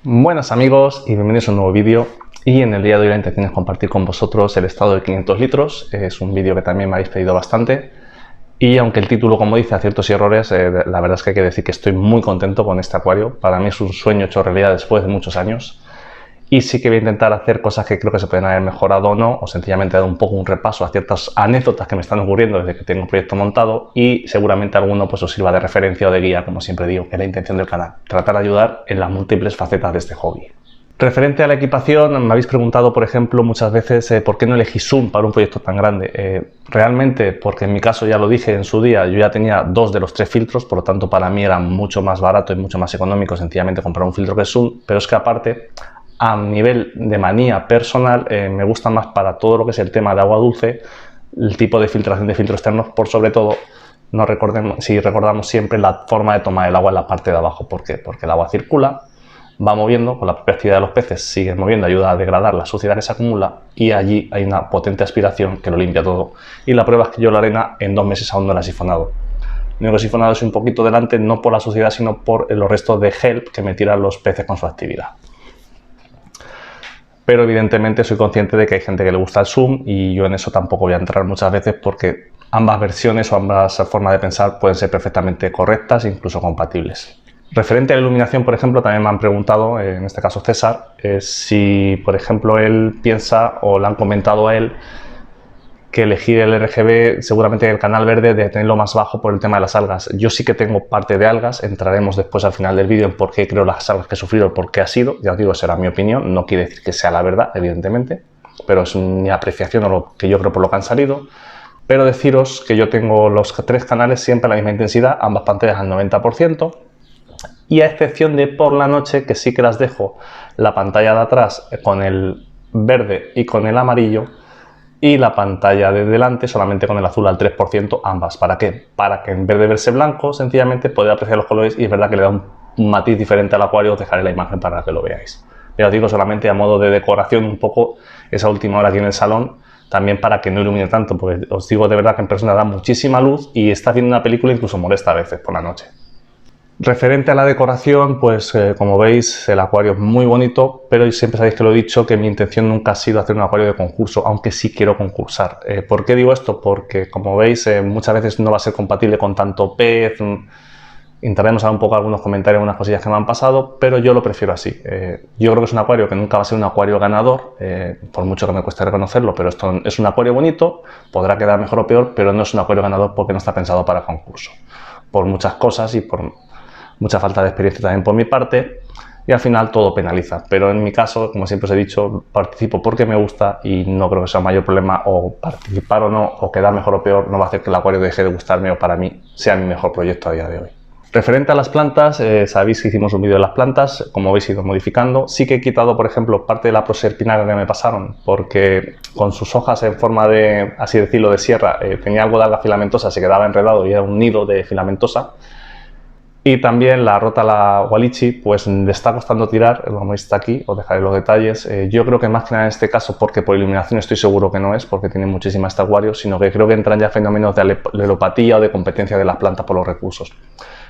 Buenas amigos y bienvenidos a un nuevo vídeo. Y en el día de hoy la intención es compartir con vosotros el estado de 500 litros. Es un vídeo que también me habéis pedido bastante. Y aunque el título, como dice, aciertos y errores, la verdad es que hay que decir que estoy muy contento con este acuario. Para mí es un sueño hecho realidad después de muchos años. Y sí que voy a intentar hacer cosas que creo que se pueden haber mejorado o no, o sencillamente dar un poco un repaso a ciertas anécdotas que me están ocurriendo desde que tengo un proyecto montado, y seguramente alguno pues os sirva de referencia o de guía, como siempre digo, que es la intención del canal, tratar de ayudar en las múltiples facetas de este hobby. Referente a la equipación, me habéis preguntado, por ejemplo, muchas veces por qué no elegí Zoom para un proyecto tan grande. Realmente, porque en mi caso, ya lo dije en su día, yo ya tenía 2 de los 3 filtros, por lo tanto para mí era mucho más barato y mucho más económico sencillamente comprar un filtro que Zoom, pero es que aparte, a nivel de manía personal, me gusta más para todo lo que es el tema de agua dulce, el tipo de filtración de filtros externos, por sobre todo, si recordamos siempre la forma de tomar el agua en la parte de abajo. ¿Por qué? Porque el agua circula, va moviendo, con la propia actividad de los peces sigue moviendo, ayuda a degradar la suciedad que se acumula, y allí hay una potente aspiración que lo limpia todo. Y la prueba es que yo la arena en 2 meses aún no la he sifonado. Lo único que he sifonado es un poquito delante, no por la suciedad, sino por los restos de gel que me tiran los peces con su actividad. Pero evidentemente soy consciente de que hay gente que le gusta el Zoom, y yo en eso tampoco voy a entrar muchas veces, porque ambas versiones o ambas formas de pensar pueden ser perfectamente correctas e incluso compatibles. Referente a la iluminación, por ejemplo, también me han preguntado, en este caso César, si por ejemplo él piensa, o le han comentado a él, que elegir el RGB, seguramente el canal verde, de tenerlo más bajo por el tema de las algas. Yo sí que tengo parte de algas, entraremos después al final del vídeo en por qué creo las algas que he sufrido, por qué ha sido. Ya os digo, será mi opinión, no quiere decir que sea la verdad, evidentemente, pero es mi apreciación o lo que yo creo por lo que han salido. Pero deciros que yo tengo los 3 canales siempre a la misma intensidad, ambas pantallas al 90%, y a excepción de por la noche, que sí que las dejo la pantalla de atrás con el verde y con el amarillo, y la pantalla de delante solamente con el azul al 3%, ambas. ¿Para qué? Para que en vez de verse blanco, sencillamente poder apreciar los colores, y es verdad que le da un matiz diferente al acuario. Os dejaré la imagen para que lo veáis. Ya os digo, solamente a modo de decoración un poco esa última hora aquí en el salón, también para que no ilumine tanto, porque os digo de verdad que en persona da muchísima luz y está viendo una película incluso molesta a veces por la noche. Referente a la decoración, pues como veis, el acuario es muy bonito, pero siempre sabéis que lo he dicho, que mi intención nunca ha sido hacer un acuario de concurso, aunque sí quiero concursar. ¿Por qué digo esto? Porque, como veis, muchas veces no va a ser compatible con tanto pez. Entraremos a un poco algunos comentarios, unas cosillas que me han pasado, pero yo lo prefiero así. Yo creo que es un acuario que nunca va a ser un acuario ganador, por mucho que me cueste reconocerlo, pero esto es un acuario bonito, podrá quedar mejor o peor, pero no es un acuario ganador porque no está pensado para concurso, por muchas cosas y por mucha falta de experiencia también por mi parte, y al final todo penaliza. Pero en mi caso, como siempre os he dicho, participo porque me gusta, y no creo que sea un mayor problema, o participar o no, o quedar mejor o peor, no va a hacer que el acuario deje de gustarme o para mí sea mi mejor proyecto a día de hoy. Referente a las plantas, sabéis que hicimos un vídeo de las plantas, como habéis ido modificando. Sí que he quitado, por ejemplo, parte de la proserpinaca que me pasaron, porque con sus hojas en forma de, así decirlo, de sierra, tenía algo de alga filamentosa, se quedaba enredado y era un nido de filamentosa. Y también la rota, la Wallichi, pues le está costando tirar, como veis está aquí, os dejaré los detalles. Yo creo que más que nada en este caso, porque por iluminación estoy seguro que no es, porque tiene muchísima este acuario, sino que creo que entran ya fenómenos de alelopatía o de competencia de las plantas por los recursos.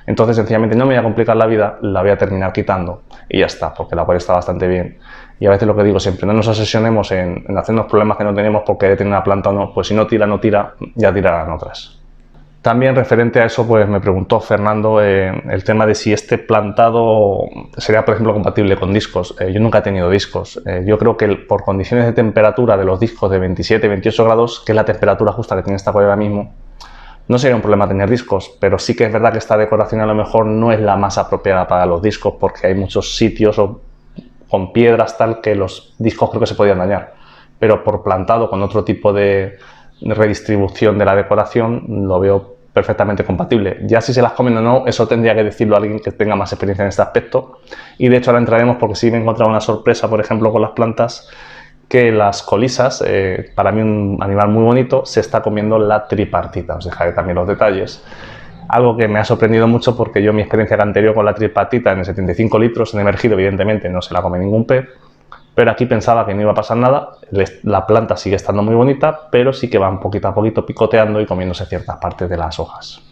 Entonces, sencillamente no me voy a complicar la vida, la voy a terminar quitando y ya está, porque el acuario está bastante bien. Y a veces lo que digo siempre, no nos obsesionemos en hacernos problemas que no tenemos porque tiene una planta o no, pues si no tira, no tira, ya tirarán otras. También referente a eso, pues me preguntó Fernando el tema de si este plantado sería, por ejemplo, compatible con discos. Yo nunca he tenido discos. Yo creo que por condiciones de temperatura de los discos de 27-28 grados, que es la temperatura justa que tiene esta acuario ahora mismo, no sería un problema tener discos, pero sí que es verdad que esta decoración a lo mejor no es la más apropiada para los discos, porque hay muchos sitios con piedras tal que los discos creo que se podían dañar. Pero por plantado con otro tipo de redistribución de la decoración lo veo perfectamente compatible. Ya si se las comen o no, eso tendría que decirlo a alguien que tenga más experiencia en este aspecto, y de hecho ahora entraremos porque sí me he encontrado una sorpresa, por ejemplo con las plantas, que las colisas, para mí un animal muy bonito, se está comiendo la tripartita. Os dejaré también los detalles. Algo que me ha sorprendido mucho, porque yo mi experiencia era anterior con la tripartita en el 75 litros en emergido, evidentemente no se la come ningún pez, pero aquí pensaba que no iba a pasar nada. La planta sigue estando muy bonita, pero sí que va un poquito a poquito picoteando y comiéndose ciertas partes de las hojas.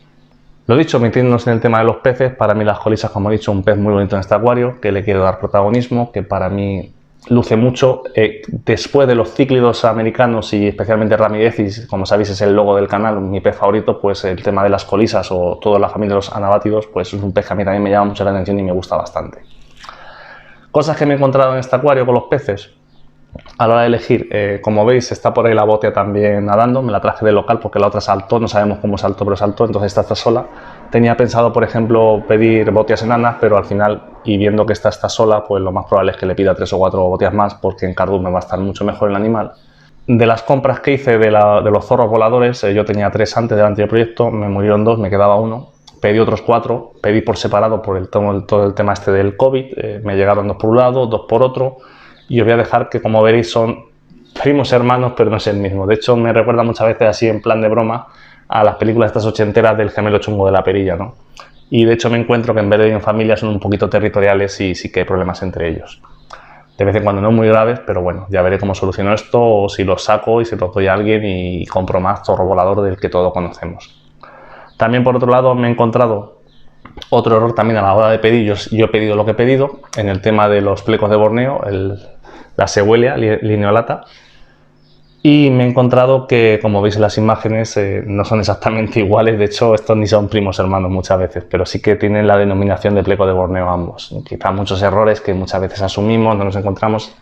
Lo dicho, metiéndonos en el tema de los peces, para mí las colisas, como he dicho, un pez muy bonito en este acuario, que le quiero dar protagonismo, que para mí luce mucho. Después de los cíclidos americanos y especialmente Ramidecis, como sabéis es el logo del canal, mi pez favorito, pues el tema de las colisas o toda la familia de los anabátidos, pues es un pez que a mí también me llama mucho la atención y me gusta bastante. Cosas que me he encontrado en este acuario con los peces. A la hora de elegir, como veis, está por ahí la botia también nadando. Me la traje del local porque la otra saltó, no sabemos cómo saltó, pero saltó, entonces esta está sola. Tenía pensado, por ejemplo, pedir botias enanas, pero al final, y viendo que esta está sola, pues lo más probable es que le pida 3 o 4 botias más, porque en cardumen va a estar mucho mejor el animal. De las compras que hice de los zorros voladores, yo tenía 3 antes del anterior proyecto, me murieron 2, me quedaba 1. Pedí otros 4, pedí por separado por todo el tema este del COVID, me llegaron 2 por un lado, 2 por otro. Y os voy a dejar que, como veréis, son primos hermanos, pero no es el mismo. De hecho, me recuerda muchas veces, así en plan de broma, a las películas estas ochenteras del gemelo chungo de la perilla, ¿no? Y de hecho me encuentro que en vez de en familia son un poquito territoriales y sí que hay problemas entre ellos. De vez en cuando no muy graves, pero bueno, ya veré cómo soluciono esto, o si los saco y se los doy a alguien y compro más zorro volador del que todos conocemos. También, por otro lado, me he encontrado otro error también a la hora de pedir. Yo he pedido lo que he pedido en el tema de los flecos de Borneo, la Sewellia lineolata, y me he encontrado que, como veis en las imágenes, no son exactamente iguales. De hecho, estos ni son primos hermanos muchas veces, pero sí que tienen la denominación de pleco de Borneo ambos. Quizá muchos errores que muchas veces asumimos, no nos encontramos,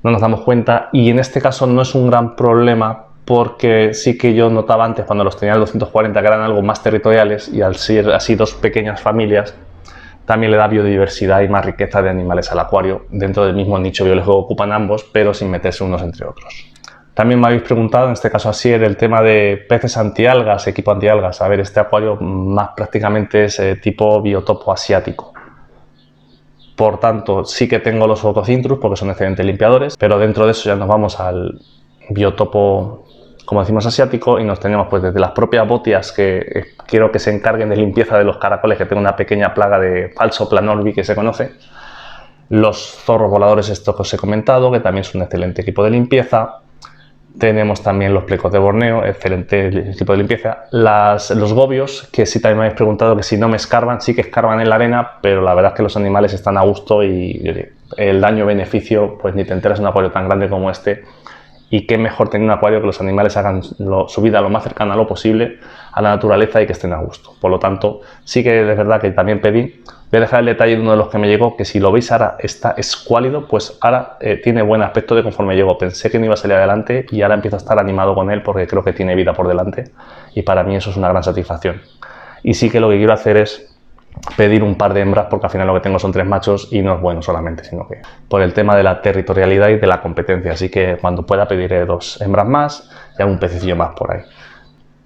no nos damos cuenta, y en este caso no es un gran problema, porque sí que yo notaba antes cuando los tenía el 240 que eran algo más territoriales, y al ser así 2 pequeñas familias también le da biodiversidad y más riqueza de animales al acuario dentro del mismo nicho biológico que ocupan ambos, pero sin meterse unos entre otros. También me habéis preguntado, en este caso así, el tema de peces antialgas, equipo antialgas. A ver, este acuario más prácticamente es tipo biotopo asiático. Por tanto, sí que tengo los Otocintrus porque son excelentes limpiadores, pero dentro de eso ya nos vamos al biotopo, como decimos, asiático, y nos tenemos pues desde las propias botias que quiero que se encarguen de limpieza de los caracoles, que tengo una pequeña plaga de falso planorbi que se conoce, los zorros voladores estos que os he comentado, que también son un excelente equipo de limpieza. Tenemos también los plecos de Borneo, excelente equipo de limpieza. Los gobios, que sí también me habéis preguntado que si no me escarban, sí que escarban en la arena, pero la verdad es que los animales están a gusto y el daño-beneficio, pues ni te enteras en un acuario tan grande como este. Y qué mejor tener un acuario que los animales hagan su vida lo más cercana a lo posible a la naturaleza y que estén a gusto. Por lo tanto, sí que es verdad que también pedí. Voy a dejar el detalle de uno de los que me llegó, que si lo veis ahora está escuálido, pues ahora tiene buen aspecto de conforme llegó. Pensé que no iba a salir adelante y ahora empiezo a estar animado con él porque creo que tiene vida por delante y para mí eso es una gran satisfacción. Y sí que lo que quiero hacer es pedir un par de hembras porque al final lo que tengo son 3 machos y no es bueno solamente, sino que por el tema de la territorialidad y de la competencia. Así que cuando pueda pediré 2 hembras más y algún pececillo más por ahí.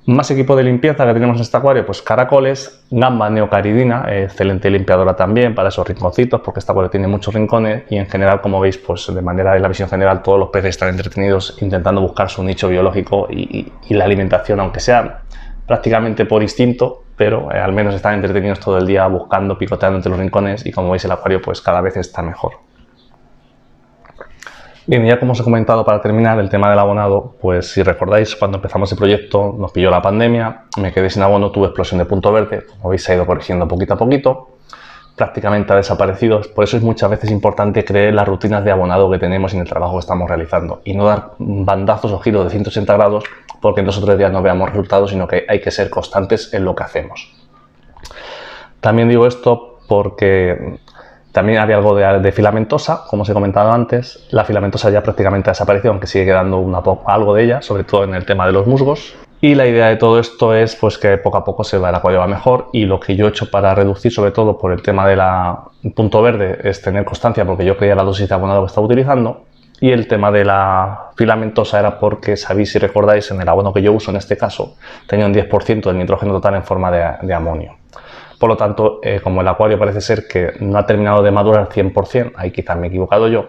Más equipo de limpieza que tenemos en este acuario, pues caracoles, gamba neocaridina, excelente limpiadora también para esos rinconcitos, porque este acuario tiene muchos rincones y en general, como veis, pues de manera de la visión general, todos los peces están entretenidos intentando buscar su nicho biológico y la alimentación, aunque sea prácticamente por instinto, pero al menos están entretenidos todo el día buscando, picoteando entre los rincones y como veis el acuario pues cada vez está mejor. Bien, ya como os he comentado para terminar el tema del abonado, pues si recordáis cuando empezamos el proyecto nos pilló la pandemia, me quedé sin abono, tuve explosión de punto verde, como veis se ha ido corrigiendo poquito a poquito, prácticamente ha desaparecido, por eso es muchas veces importante creer las rutinas de abonado que tenemos en el trabajo que estamos realizando y no dar bandazos o giros de 180 grados porque en 2 o 3 días no veamos resultados, sino que hay que ser constantes en lo que hacemos. También digo esto porque también había algo de filamentosa, como os he comentado antes. La filamentosa ya prácticamente ha desaparecido, aunque sigue quedando algo de ella, sobre todo en el tema de los musgos. Y la idea de todo esto es pues, que poco a poco el acuario va mejor y lo que yo he hecho para reducir, sobre todo por el tema del punto verde, es tener constancia porque yo creía la dosis de abonado que estaba utilizando. Y el tema de la filamentosa era porque, sabéis si recordáis, en el abono que yo uso en este caso, tenía un 10% de nitrógeno total en forma de amonio. Por lo tanto, como el acuario parece ser que no ha terminado de madurar al 100%, ahí quizás me he equivocado yo,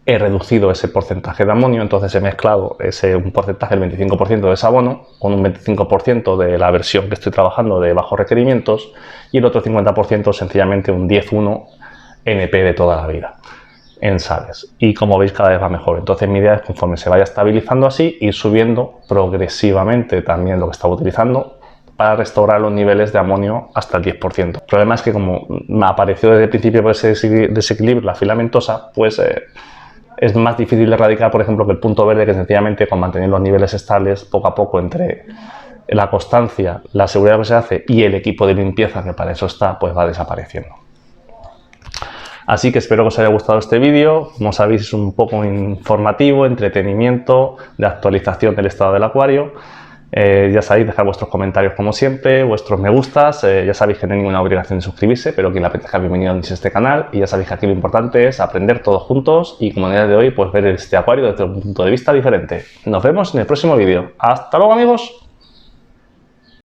he reducido ese porcentaje de amonio, entonces he mezclado un porcentaje del 25% de ese abono con un 25% de la versión que estoy trabajando de bajos requerimientos y el otro 50% sencillamente un 10-1 NP de toda la vida en sales. Y como veis cada vez va mejor. Entonces mi idea es conforme se vaya estabilizando así, ir subiendo progresivamente también lo que estaba utilizando para restaurar los niveles de amonio hasta el 10%. El problema es que como me apareció desde el principio por ese desequilibrio la filamentosa, pues es más difícil de erradicar, por ejemplo, que el punto verde, que sencillamente con mantener los niveles estables poco a poco entre la constancia, la seguridad que se hace y el equipo de limpieza, que para eso está, pues va desapareciendo. Así que espero que os haya gustado este vídeo. Como sabéis, es un poco informativo, entretenimiento, de actualización del estado del acuario. Ya sabéis, dejar vuestros comentarios como siempre, vuestros me gustas. Ya sabéis que no hay ninguna obligación de suscribirse, pero quien le apetezca, bienvenido a este canal. Y ya sabéis que aquí lo importante es aprender todos juntos y, como en el día de hoy, pues ver este acuario desde un punto de vista diferente. Nos vemos en el próximo vídeo. ¡Hasta luego, amigos!